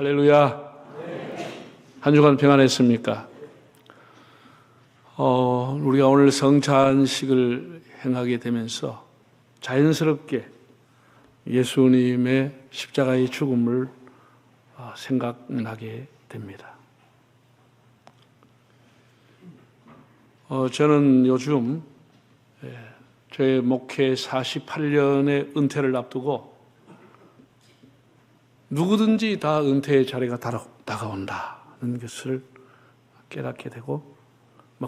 할렐루야. 한 주간 평안했습니까? 우리가 오늘 성찬식을 행하게 되면서 자연스럽게 예수님의 십자가의 죽음을 생각나게 됩니다. 저는 요즘 저의 목회 48년의 은퇴를 앞두고 누구든지 다 은퇴의 자리가 다가온다는 것을 깨닫게 되고,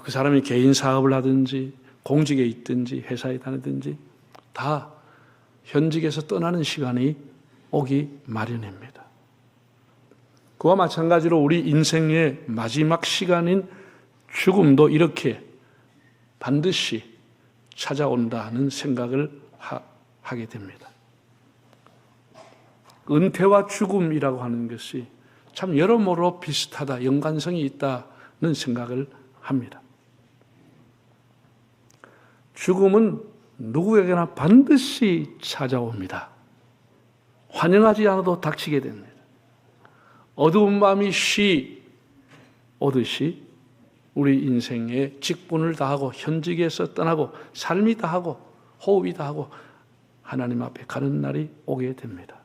그 사람이 개인 사업을 하든지 공직에 있든지 회사에 다니든지 다 현직에서 떠나는 시간이 오기 마련입니다. 그와 마찬가지로 우리 인생의 마지막 시간인 죽음도 이렇게 반드시 찾아온다는 생각을 하게 됩니다. 은퇴와 죽음이라고 하는 것이 참 여러모로 비슷하다, 연관성이 있다는 생각을 합니다. 죽음은 누구에게나 반드시 찾아옵니다. 환영하지 않아도 닥치게 됩니다. 어두운 밤이 쉬 오듯이 우리 인생에 직분을 다하고 현직에서 떠나고 삶이 다하고 호흡이 다하고 하나님 앞에 가는 날이 오게 됩니다.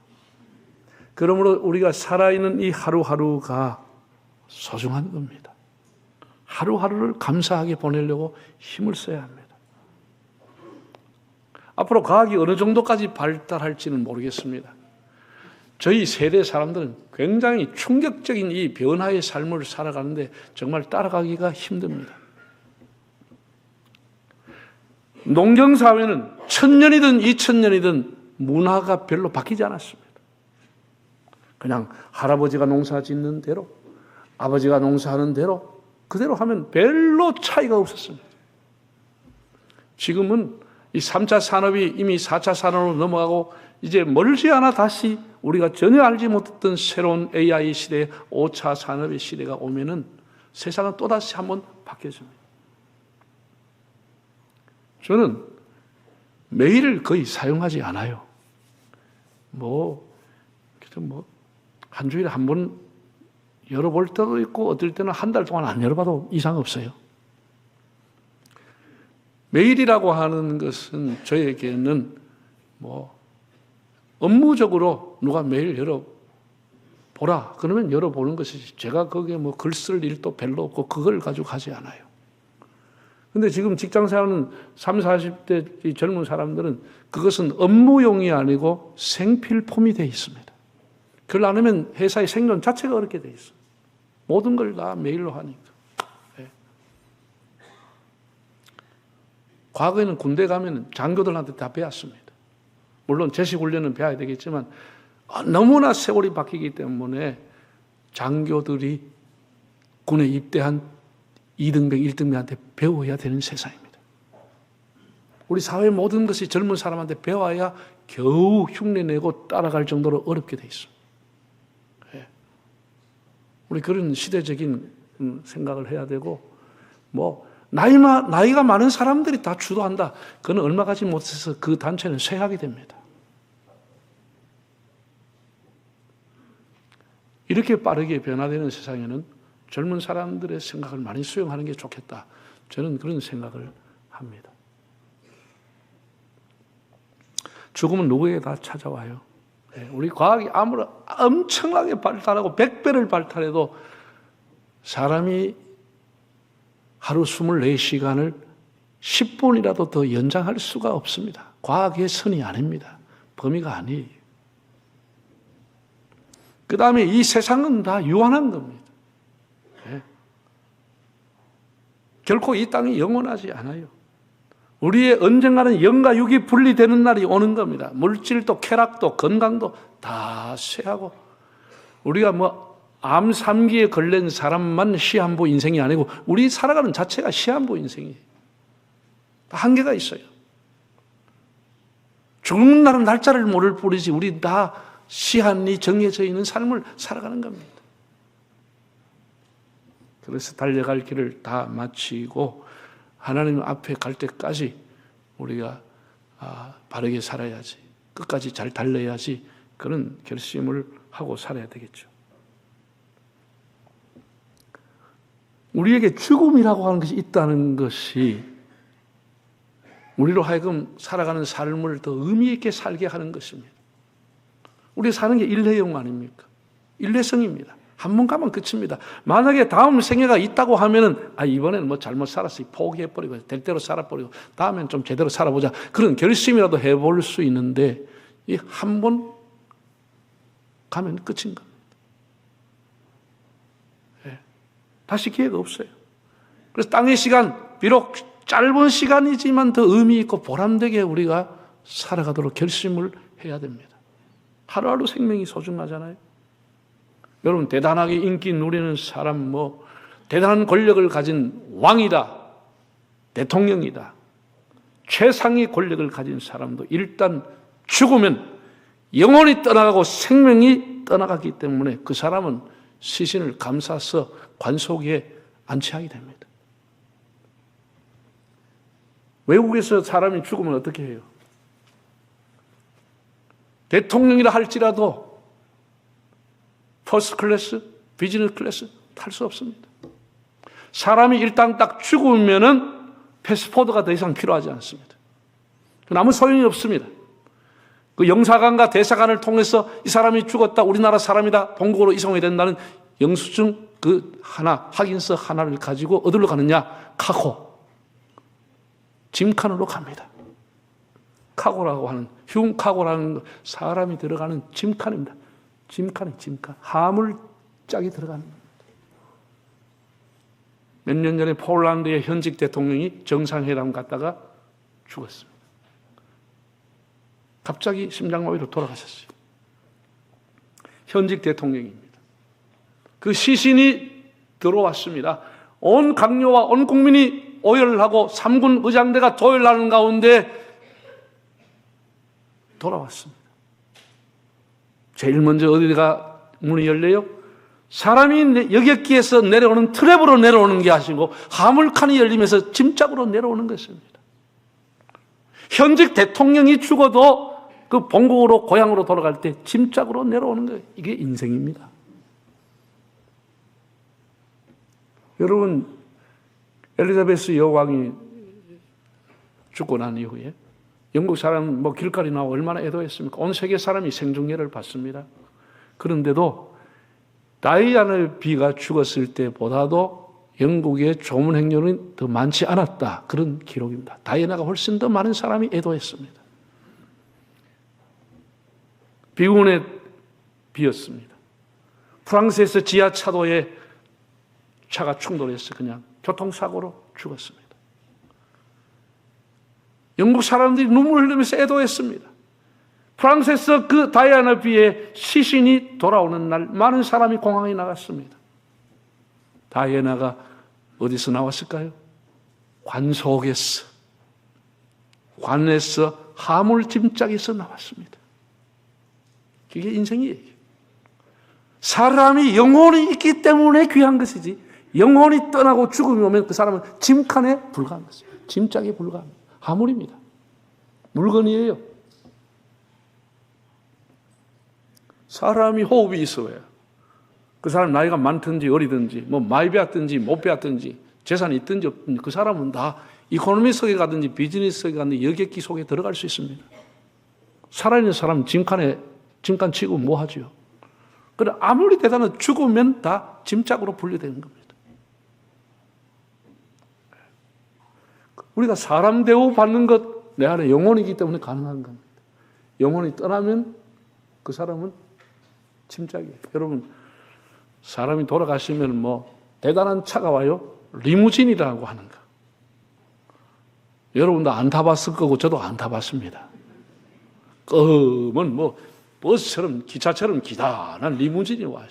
그러므로 우리가 살아있는 이 하루하루가 소중한 겁니다. 하루하루를 감사하게 보내려고 힘을 써야 합니다. 앞으로 과학이 어느 정도까지 발달할지는 모르겠습니다. 저희 세대 사람들은 굉장히 충격적인 이 변화의 삶을 살아가는데 정말 따라가기가 힘듭니다. 농경사회는 1000년이든 2000년이든 문화가 별로 바뀌지 않았습니다. 그냥 할아버지가 농사 짓는 대로, 아버지가 농사하는 대로 그대로 하면 별로 차이가 없었습니다. 지금은 이 3차 산업이 이미 4차 산업으로 넘어가고 이제 멀지 않아 다시 우리가 전혀 알지 못했던 새로운 AI 시대, 5차 산업의 시대가 오면은 세상은 또다시 한번 바뀌어집니다. 저는 메일을 거의 사용하지 않아요. 한 주일에 한 번 열어볼 때도 있고 어떨 때는 한 달 동안 안 열어봐도 이상 없어요. 메일이라고 하는 것은 저에게는 업무적으로 누가 메일 열어보라 그러면 열어보는 것이지 제가 거기에 글 쓸 일도 별로 없고 그걸 가지고 하지 않아요. 근데 지금 직장생활은 30, 40대 젊은 사람들은 그것은 업무용이 아니고 생필품이 되어 있습니다. 그걸 안 하면 회사의 생존 자체가 어렵게 되어 있어요. 모든 걸 다 메일로 하니까. 네. 과거에는 군대 가면 장교들한테 다 배웠습니다. 물론 제식훈련은 배워야 되겠지만 너무나 세월이 바뀌기 때문에 장교들이 군에 입대한 2등병, 1등병한테 배워야 되는 세상입니다. 우리 사회의 모든 것이 젊은 사람한테 배워야 겨우 흉내내고 따라갈 정도로 어렵게 돼 있어요. 우리 그런 시대적인 생각을 해야 되고, 나이가 많은 사람들이 다 주도한다. 그건 얼마 가지 못해서 그 단체는 쇠하게 됩니다. 이렇게 빠르게 변화되는 세상에는 젊은 사람들의 생각을 많이 수용하는 게 좋겠다. 저는 그런 생각을 합니다. 죽음은 누구에게 다 찾아와요. 우리 과학이 아무리 엄청나게 발달하고 100배를 발달해도 사람이 하루 24시간을 10분이라도 더 연장할 수가 없습니다. 과학의 선이 아닙니다. 범위가 아니에요. 그 다음에 이 세상은 다 유한한 겁니다. 결코 이 땅이 영원하지 않아요. 우리의 언젠가는 영과 육이 분리되는 날이 오는 겁니다. 물질도 쾌락도 건강도 다 쇠하고 우리가 암 3기에 걸린 사람만 시한부 인생이 아니고 우리 살아가는 자체가 시한부 인생이에요. 다 한계가 있어요. 죽는 날은 날짜를 모를 뿐이지 우리 다 시한이 정해져 있는 삶을 살아가는 겁니다. 그래서 달려갈 길을 다 마치고 하나님 앞에 갈 때까지 우리가 바르게 살아야지, 끝까지 잘 달려야지 그런 결심을 하고 살아야 되겠죠. 우리에게 죽음이라고 하는 것이 있다는 것이 우리로 하여금 살아가는 삶을 더 의미 있게 살게 하는 것입니다. 우리 사는 게 일회용 아닙니까? 일회성입니다. 한 번 가면 끝입니다. 만약에 다음 생애가 있다고 하면은 이번에는 뭐 잘못 살았으니 포기해버리고 될 대로 살아버리고 다음엔 좀 제대로 살아보자, 그런 결심이라도 해볼 수 있는데 이 한 번 가면 끝인 겁니다. 네. 다시 기회가 없어요. 그래서 땅의 시간, 비록 짧은 시간이지만 더 의미 있고 보람되게 우리가 살아가도록 결심을 해야 됩니다. 하루하루 생명이 소중하잖아요. 여러분, 대단하게 인기 누리는 사람, 대단한 권력을 가진 왕이다, 대통령이다, 최상의 권력을 가진 사람도 일단 죽으면 영혼이 떠나가고 생명이 떠나가기 때문에 그 사람은 시신을 감싸서 관속에 안치하게 됩니다. 외국에서 사람이 죽으면 어떻게 해요? 대통령이라 할지라도 퍼스트 클래스, 비즈니스 클래스 탈 수 없습니다. 사람이 일단 딱 죽으면은 패스포드가 더 이상 필요하지 않습니다. 아무 소용이 없습니다. 그 영사관과 대사관을 통해서 이 사람이 죽었다, 우리나라 사람이다, 본국으로 이송이 된다는 영수증 그 하나, 확인서 하나를 가지고 어디로 가느냐? 카고, 짐칸으로 갑니다. 카고라고 하는, 흉카고라는 사람이 들어가는 짐칸입니다. 짐칸이 짐칸. 화물짝이 들어가는 겁니다. 몇 년 전에 폴란드의 현직 대통령이 정상회담 갔다가 죽었습니다. 갑자기 심장마비로 돌아가셨어요. 현직 대통령입니다. 그 시신이 들어왔습니다. 온 강요와 온 국민이 오열하고 3군 의장대가 도열하는 가운데 돌아왔습니다. 제일 먼저 어디가 문이 열려요? 사람이 여객기에서 내려오는 트랩으로 내려오는 게 아니고 화물칸이 열리면서 짐짝으로 내려오는 것입니다. 현직 대통령이 죽어도 그 본국으로 고향으로 돌아갈 때 짐짝으로 내려오는 거예요. 이게 인생입니다. 여러분, 엘리자베스 여왕이 죽고 난 이후에 영국 사람 길거리 나와 얼마나 애도했습니까? 온 세계 사람이 생중계를 받습니다. 그런데도 다이애나 비가 죽었을 때보다도 영국의 조문 행렬은 더 많지 않았다. 그런 기록입니다. 다이애나가 훨씬 더 많은 사람이 애도했습니다. 비운의 비였습니다. 프랑스에서 지하차도에 차가 충돌해서 그냥 교통사고로 죽었습니다. 영국 사람들이 눈물을 흘리면서 애도했습니다. 프랑스에서 그 다이애나 비의 시신이 돌아오는 날 많은 사람이 공항에 나갔습니다. 다이애나가 어디서 나왔을까요? 관 속에서, 관에서, 화물짐짝에서 나왔습니다. 그게 인생이에요. 사람이 영혼이 있기 때문에 귀한 것이지, 영혼이 떠나고 죽음이 오면 그 사람은 짐칸에 불과한 것입니다. 짐짝에 불과합니다. 화물입니다. 물건이에요. 사람이 호흡이 있어야 그 사람 나이가 많든지 어리든지 많이 배웠든지 못 배웠든지 재산이 있든지 없든지 그 사람은 다 이코노미 속에 가든지 비즈니스 속에 가든지 여객기 속에 들어갈 수 있습니다. 살아있는 사람 짐칸 치고 뭐 하죠? 그래 아무리 대단한 죽으면 다 짐짝으로 분류되는 겁니다. 우리가 사람 대우 받는 것 내 안에 영혼이기 때문에 가능한 겁니다. 영혼이 떠나면 그 사람은 짐짝이에요. 여러분, 사람이 돌아가시면 대단한 차가 와요. 리무진이라고 하는 거. 여러분도 안 타봤을 거고 저도 안 타봤습니다. 검은 버스처럼 기차처럼 기다란 리무진이 와요.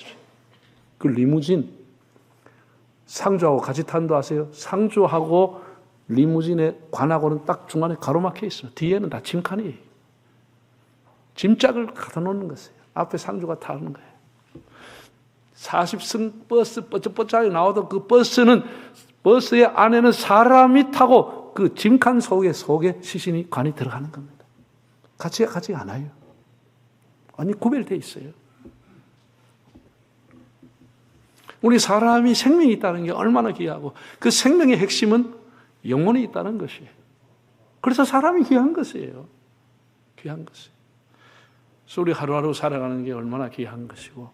그 리무진 상주하고 같이 탄도 아세요? 상주하고 리무진의 관하고는 딱 중간에 가로막혀 있어요. 뒤에는 다 짐칸이에요. 짐짝을 갖다 놓는 것이에요. 앞에 상주가 타는 거예요. 40승 버스 뻗쩍뻗쩍하게 나와도 그 버스의 안에는 사람이 타고 그 짐칸 속에 시신이 관이 들어가는 겁니다. 같이 않아요. 완전히 구별되어 있어요. 우리 사람이 생명이 있다는 게 얼마나 귀하고 그 생명의 핵심은 영혼이 있다는 것이에요. 그래서 사람이 귀한 것이에요. 귀한 것이에요. 그래서 우리 하루하루 살아가는 게 얼마나 귀한 것이고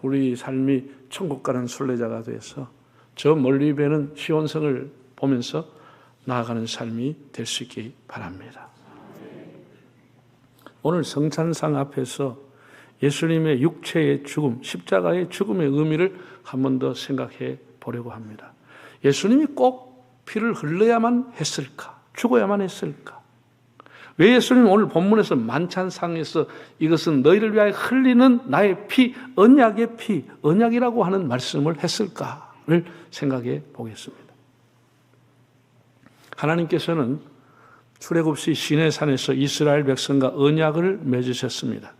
우리 삶이 천국 가는 순례자가 돼서 저 멀리 배는 시온성을 보면서 나아가는 삶이 될 수 있기 바랍니다. 오늘 성찬상 앞에서 예수님의 육체의 죽음, 십자가의 죽음의 의미를 한 번 더 생각해 보려고 합니다. 예수님이 꼭 피를 흘려야만 했을까? 죽어야만 했을까? 왜 예수님은 오늘 본문에서 만찬상에서 이것은 너희를 위하여 흘리는 나의 피, 언약의 피, 언약이라고 하는 말씀을 했을까를 생각해 보겠습니다. 하나님께서는 출애굽시 시내산에서 이스라엘 백성과 언약을 맺으셨습니다.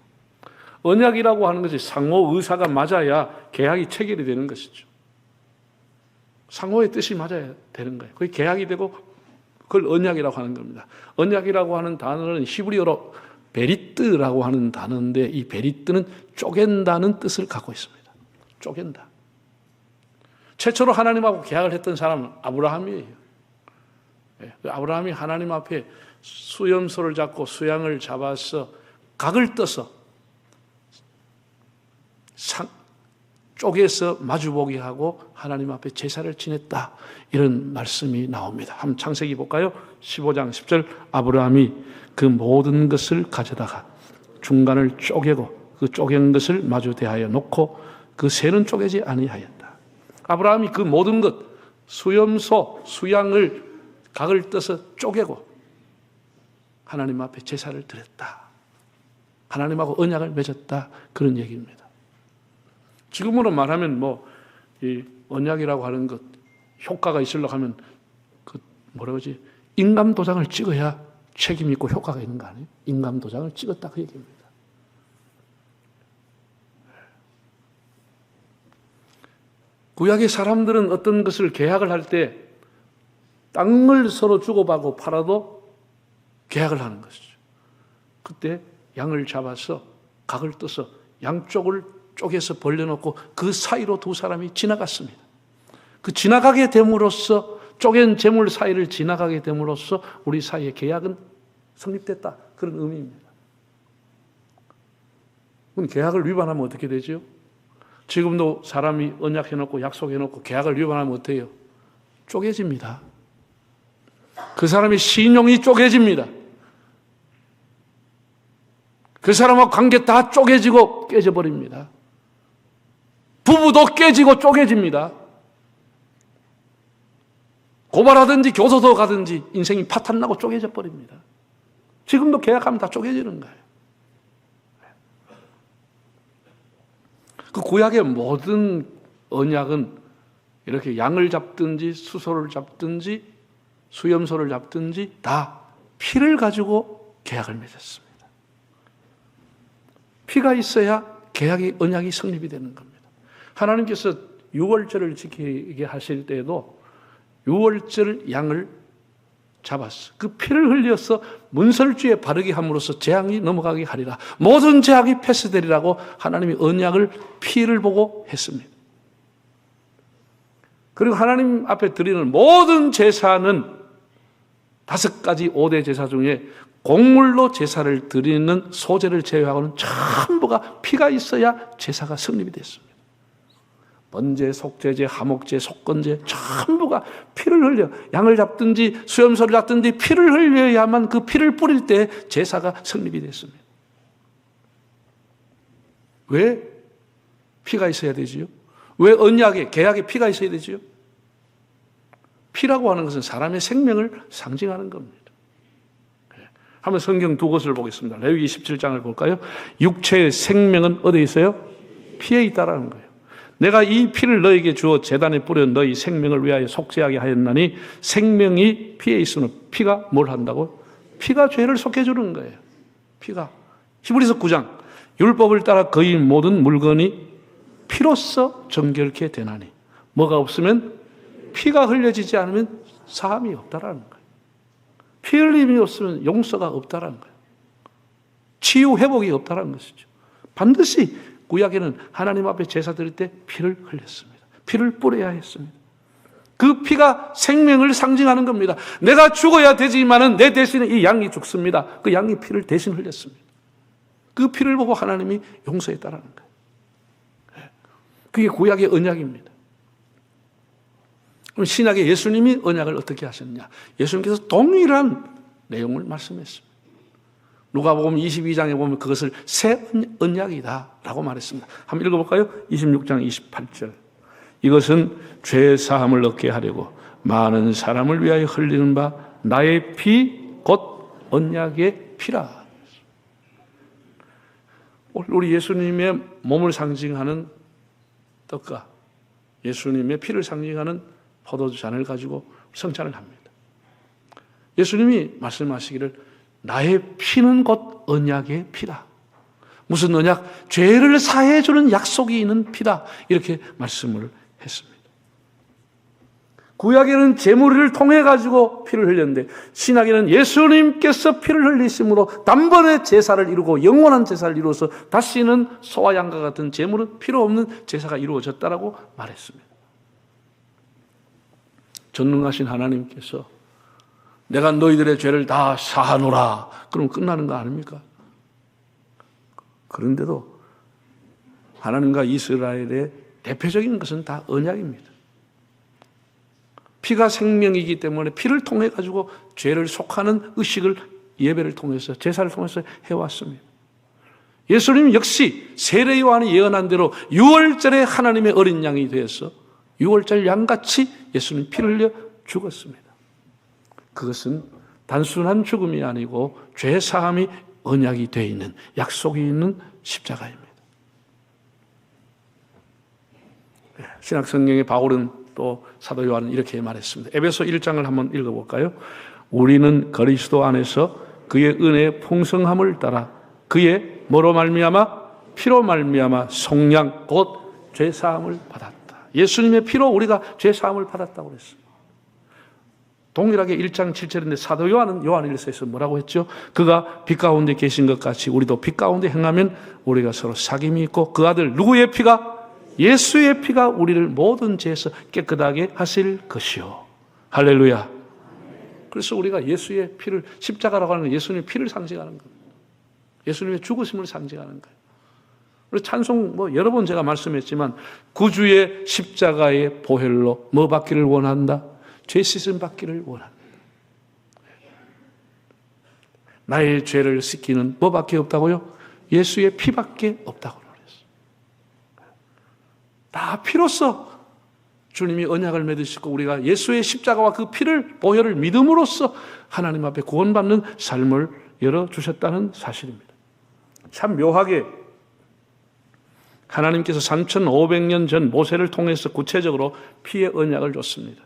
언약이라고 하는 것이 상호 의사가 맞아야 계약이 체결이 되는 것이죠. 상호의 뜻이 맞아야 되는 거예요. 그게 계약이 되고 그걸 언약이라고 하는 겁니다. 언약이라고 하는 단어는 히브리어로 베리뜨라고 하는 단어인데 이 베리뜨는 쪼갠다는 뜻을 갖고 있습니다. 쪼갠다. 최초로 하나님하고 계약을 했던 사람은 아브라함이에요. 아브라함이 하나님 앞에 수염소를 잡고 수양을 잡아서 각을 떠서 쪼개서 마주보게 하고 하나님 앞에 제사를 지냈다. 이런 말씀이 나옵니다. 한번 창세기 볼까요? 15장 10절 아브라함이 그 모든 것을 가져다가 중간을 쪼개고 그 쪼갠 것을 마주 대하여 놓고 그 새는 쪼개지 아니하였다. 아브라함이 그 모든 것 수염소, 수양을 각을 떠서 쪼개고 하나님 앞에 제사를 드렸다. 하나님하고 언약을 맺었다. 그런 얘기입니다. 지금으로 말하면 이 언약이라고 하는 것 효과가 있으려고 하면 인감 도장을 찍어야 책임 있고 효과가 있는 거 아니에요? 인감 도장을 찍었다 그 얘기입니다. 구약의 사람들은 어떤 것을 계약을 할 때 땅을 서로 주고받고 팔아도 계약을 하는 것이죠. 그때 양을 잡아서 각을 떠서 양쪽을 쪼개서 벌려놓고 그 사이로 두 사람이 지나갔습니다. 그 지나가게 됨으로써 쪼갠 재물 사이를 지나가게 됨으로써 우리 사이의 계약은 성립됐다. 그런 의미입니다. 그럼 계약을 위반하면 어떻게 되죠? 지금도 사람이 언약해놓고 약속해놓고 계약을 위반하면 어떻게 해요? 쪼개집니다. 그 사람의 신용이 쪼개집니다. 그 사람하고 관계 다 쪼개지고 깨져버립니다. 부부도 깨지고 쪼개집니다. 고발하든지 교도소 가든지 인생이 파탄나고 쪼개져 버립니다. 지금도 계약하면 다 쪼개지는 거예요. 그 구약의 모든 언약은 이렇게 양을 잡든지 수소를 잡든지 수염소를 잡든지 다 피를 가지고 계약을 맺었습니다. 피가 있어야 계약이 언약이 성립이 되는 겁니다. 하나님께서 유월절을 지키게 하실 때에도 유월절 양을 잡았어. 그 피를 흘려서 문설주에 바르게 함으로써 재앙이 넘어가게 하리라. 모든 재앙이 패스되리라고 하나님이 언약을 피를 보고 했습니다. 그리고 하나님 앞에 드리는 모든 제사는 5가지 5대 제사 중에 곡물로 제사를 드리는 소제를 제외하고는 전부가 피가 있어야 제사가 성립이 됐습니다. 번제, 속제제, 하목제, 속건제 전부가 피를 흘려 양을 잡든지 수염소를 잡든지 피를 흘려야만 그 피를 뿌릴 때 제사가 성립이 됐습니다. 왜 피가 있어야 되지요? 왜 언약에 계약에 피가 있어야 되지요? 피라고 하는 것은 사람의 생명을 상징하는 겁니다. 한번 성경 두 곳을 보겠습니다. 레위기 17장을 볼까요? 육체의 생명은 어디에 있어요? 피에 있다라는 거예요. 내가 이 피를 너에게 주어 제단에 뿌려 너희 생명을 위하여 속죄하게 하였나니 생명이 피에 있으면 피가 뭘 한다고? 피가 죄를 속해주는 거예요. 피가. 히브리서 9장 율법을 따라 거의 모든 물건이 피로써 정결케 되나니 뭐가 없으면 피가 흘려지지 않으면 사함이 없다라는 거예요. 피 흘림이 없으면 용서가 없다라는 거예요. 치유 회복이 없다라는 것이죠. 반드시 구약에는 하나님 앞에 제사 드릴 때 피를 흘렸습니다. 피를 뿌려야 했습니다. 그 피가 생명을 상징하는 겁니다. 내가 죽어야 되지만은 내 대신에 이 양이 죽습니다. 그 양이 피를 대신 흘렸습니다. 그 피를 보고 하나님이 용서했다라는 거예요. 그게 구약의 언약입니다. 그럼 신약의 예수님이 언약을 어떻게 하셨냐? 예수님께서 동일한 내용을 말씀했습니다. 누가복음 22장에 보면 그것을 새 언약이다라고 말했습니다. 한번 읽어볼까요? 26장 28절. 이것은 죄 사함을 얻게 하려고 많은 사람을 위하여 흘리는 바 나의 피 곧 언약의 피라. 우리 예수님의 몸을 상징하는 떡과 예수님의 피를 상징하는 포도주 잔을 가지고 성찬을 합니다. 예수님이 말씀하시기를 나의 피는 곧 언약의 피다. 무슨 언약? 죄를 사해 주는 약속이 있는 피다. 이렇게 말씀을 했습니다. 구약에는 제물을 통해 가지고 피를 흘렸는데 신약에는 예수님께서 피를 흘리심으로 단번에 제사를 이루고 영원한 제사를 이루어서 다시는 소와 양과 같은 제물은 필요 없는 제사가 이루어졌다라고 말했습니다. 전능하신 하나님께서 내가 너희들의 죄를 다 사하노라 그럼 끝나는 거 아닙니까? 그런데도 하나님과 이스라엘의 대표적인 것은 다 언약입니다. 피가 생명이기 때문에 피를 통해 가지고 죄를 속하는 의식을 예배를 통해서 제사를 통해서 해왔습니다. 예수님 역시 세례 요한이 예언한 대로 6월절에 하나님의 어린 양이 되어서 6월절 양같이 예수님 피를 흘려 죽었습니다. 그것은 단순한 죽음이 아니고 죄 사함이 언약이 되어 있는 약속이 있는 십자가입니다. 신약 성경의 바울은 또 사도 요한은 이렇게 말했습니다. 에베소 1장을 한번 읽어볼까요? 우리는 그리스도 안에서 그의 은혜의 풍성함을 따라 그의 뭐로 말미암아? 피로 말미암아 속량 곧 죄사함을 받았다. 예수님의 피로 우리가 죄사함을 받았다고 그랬습니다. 동일하게 1장 7절인데 사도 요한은 요한일서에서 뭐라고 했죠? 그가 빛 가운데 계신 것 같이 우리도 빛 가운데 행하면 우리가 서로 사귐이 있고 그 아들 누구의 피가? 예수의 피가 우리를 모든 죄에서 깨끗하게 하실 것이요. 할렐루야. 그래서 우리가 예수의 피를 십자가라고 하는 건 예수님의 피를 상징하는 겁니다. 예수님의 죽으심을 상징하는 거예요. 그래서 찬송 여러 번 제가 말씀했지만 구주의 십자가의 보혈로 뭐 받기를 원한다? 죄 씻음 받기를 원한다. 나의 죄를 씻기는 뭐밖에 없다고요? 예수의 피밖에 없다고. 다 피로써 주님이 언약을 맺으시고 우리가 예수의 십자가와 그 피를 보혈을 믿음으로써 하나님 앞에 구원받는 삶을 열어주셨다는 사실입니다. 참 묘하게 하나님께서 3,500년 전 모세를 통해서 구체적으로 피의 언약을 줬습니다.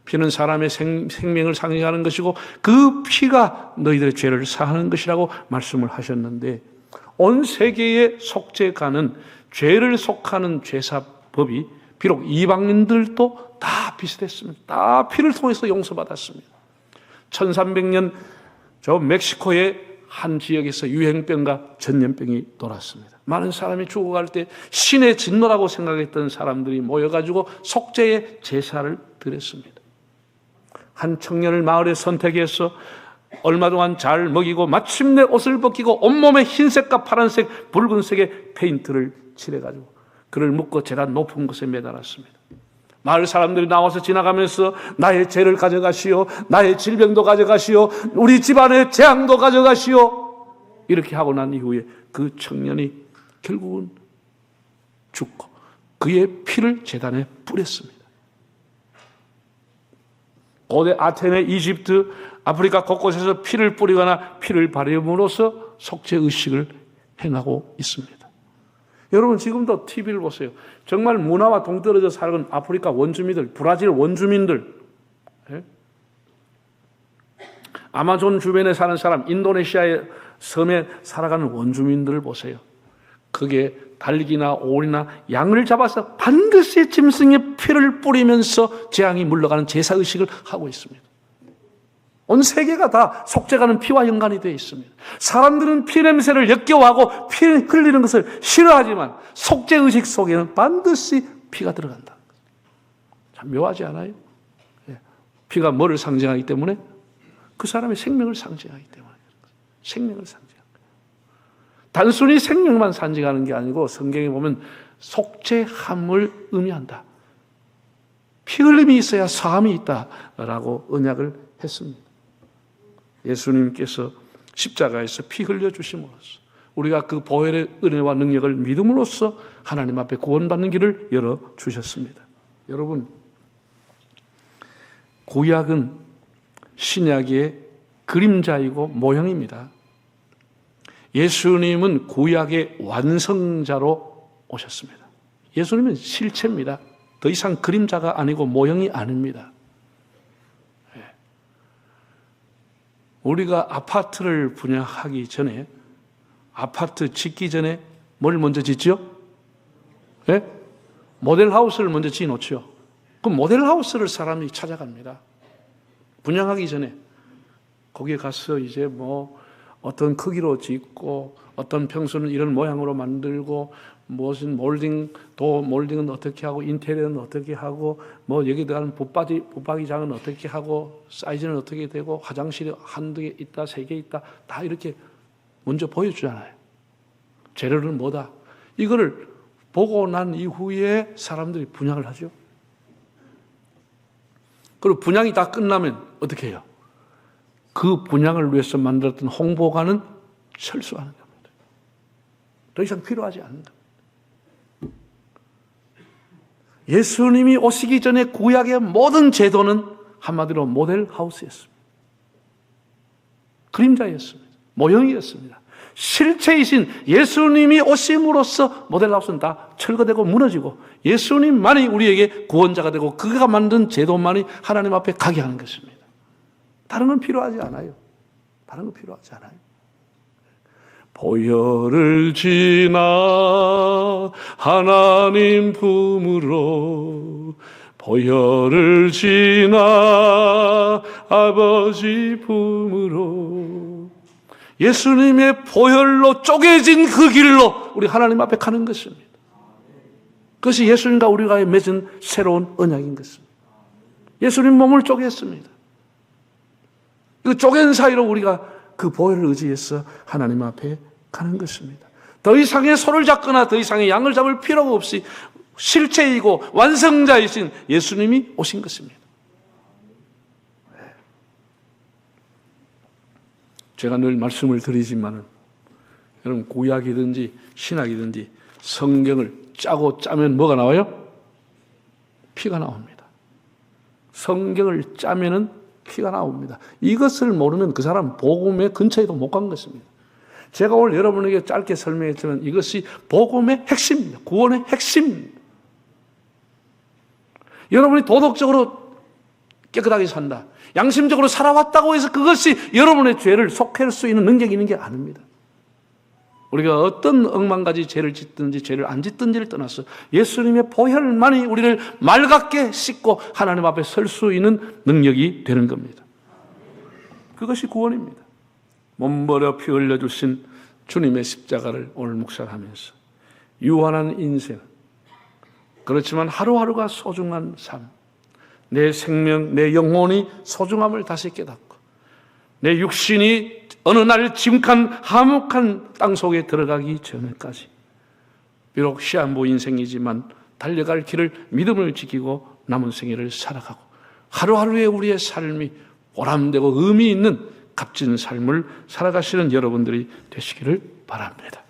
피는 사람의 생명을 상징하는 것이고 그 피가 너희들의 죄를 사하는 것이라고 말씀을 하셨는데 온 세계의 속죄가는 죄를 속하는 제사법이 비록 이방인들도 다 비슷했습니다. 다 피를 통해서 용서받았습니다. 1300년 저 멕시코의 한 지역에서 유행병과 전염병이 돌았습니다. 많은 사람이 죽어갈 때 신의 진노라고 생각했던 사람들이 모여가지고 속죄의 제사를 드렸습니다. 한 청년을 마을에 선택해서 얼마 동안 잘 먹이고 마침내 옷을 벗기고 온몸에 흰색과 파란색, 붉은색의 페인트를 칠해가지고 그를 묶고 제단 높은 곳에 매달았습니다. 마을 사람들이 나와서 지나가면서 나의 죄를 가져가시오, 나의 질병도 가져가시오, 우리 집안의 재앙도 가져가시오 이렇게 하고 난 이후에 그 청년이 결국은 죽고 그의 피를 제단에 뿌렸습니다. 고대 아테네, 이집트, 아프리카 곳곳에서 피를 뿌리거나 피를 바름으로써 속죄 의식을 행하고 있습니다. 여러분 지금도 TV를 보세요. 정말 문화와 동떨어져 살아가는 아프리카 원주민들, 브라질 원주민들, 아마존 주변에 사는 사람, 인도네시아의 섬에 살아가는 원주민들을 보세요. 그게 닭이나 오리나 양을 잡아서 반드시 짐승의 피를 뿌리면서 재앙이 물러가는 제사의식을 하고 있습니다. 온 세계가 다 속죄가는 피와 연관이 되어 있습니다. 사람들은 피 냄새를 역겨워하고 피 흘리는 것을 싫어하지만 속죄의식 속에는 반드시 피가 들어간다. 참 묘하지 않아요? 피가 뭐를 상징하기 때문에? 그 사람의 생명을 상징하기 때문에. 생명을 상징하는 거예요. 단순히 생명만 상징하는 게 아니고 성경에 보면 속죄함을 의미한다. 피 흘림이 있어야 사함이 있다라고 언약을 했습니다. 예수님께서 십자가에서 피 흘려주심으로써 우리가 그 보혈의 은혜와 능력을 믿음으로써 하나님 앞에 구원받는 길을 열어주셨습니다. 여러분, 구약은 신약의 그림자이고 모형입니다. 예수님은 구약의 완성자로 오셨습니다. 예수님은 실체입니다. 더 이상 그림자가 아니고 모형이 아닙니다. 우리가 아파트를 분양하기 전에, 아파트 짓기 전에 뭘 먼저 짓죠? 모델하우스를 먼저 지어놓죠. 그 모델하우스를 사람이 찾아갑니다. 분양하기 전에 거기에 가서 이제 뭐 어떤 크기로 짓고 어떤 평수는 이런 모양으로 만들고 무슨 몰딩은 어떻게 하고 인테리어는 어떻게 하고 뭐 여기 들어가는 붙박이장은 어떻게 하고 사이즈는 어떻게 되고 화장실이 한두 개 있다, 세 개 있다, 다 이렇게 먼저 보여주잖아요. 재료는 뭐다. 이거를 보고 난 이후에 사람들이 분양을 하죠. 그리고 분양이 다 끝나면 어떻게 해요? 그 분양을 위해서 만들었던 홍보관은 철수하는 겁니다. 더 이상 필요하지 않는다. 예수님이 오시기 전에 구약의 모든 제도는 한마디로 모델하우스였습니다. 그림자였습니다. 모형이었습니다. 실체이신 예수님이 오심으로써 모델하우스는 다 철거되고 무너지고 예수님만이 우리에게 구원자가 되고 그가 만든 제도만이 하나님 앞에 가게 하는 것입니다. 다른 건 필요하지 않아요. 다른 건 필요하지 않아요. 보혈을 지나 하나님 품으로 보혈을 지나 아버지 품으로 예수님의 보혈로 쪼개진 그 길로 우리 하나님 앞에 가는 것입니다. 그것이 예수님과 우리가 맺은 새로운 언약인 것입니다. 예수님 몸을 쪼갰습니다. 그 쪼갠 사이로 우리가 그 보혈을 의지해서 하나님 앞에 가는 것입니다. 더 이상의 소를 잡거나 더 이상의 양을 잡을 필요가 없이 실체이고 완성자이신 예수님이 오신 것입니다. 제가 늘 말씀을 드리지만 여러분 구약이든지 신약이든지 성경을 짜고 짜면 뭐가 나와요? 피가 나옵니다. 성경을 짜면은 피가 나옵니다. 이것을 모르면 그 사람 복음의 근처에도 못 간 것입니다. 제가 오늘 여러분에게 짧게 설명했지만 이것이 복음의 핵심입니다. 구원의 핵심입니다. 여러분이 도덕적으로 깨끗하게 산다, 양심적으로 살아왔다고 해서 그것이 여러분의 죄를 속할 수 있는 능력이 있는 게 아닙니다. 우리가 어떤 억만가지 죄를 짓든지 죄를 안 짓든지를 떠나서 예수님의 보혈만이 우리를 맑게 씻고 하나님 앞에 설 수 있는 능력이 되는 겁니다. 그것이 구원입니다. 몸버려 피 흘려주신 주님의 십자가를 오늘 묵상하면서 유한한 인생, 그렇지만 하루하루가 소중한 삶, 내 생명, 내 영혼이 소중함을 다시 깨닫고 내 육신이 어느 날 짐칸 화목한 땅 속에 들어가기 전까지 비록 시한부 인생이지만 달려갈 길을 믿음을 지키고 남은 생애를 살아가고 하루하루의 우리의 삶이 보람되고 의미 있는 값진 삶을 살아가시는 여러분들이 되시기를 바랍니다.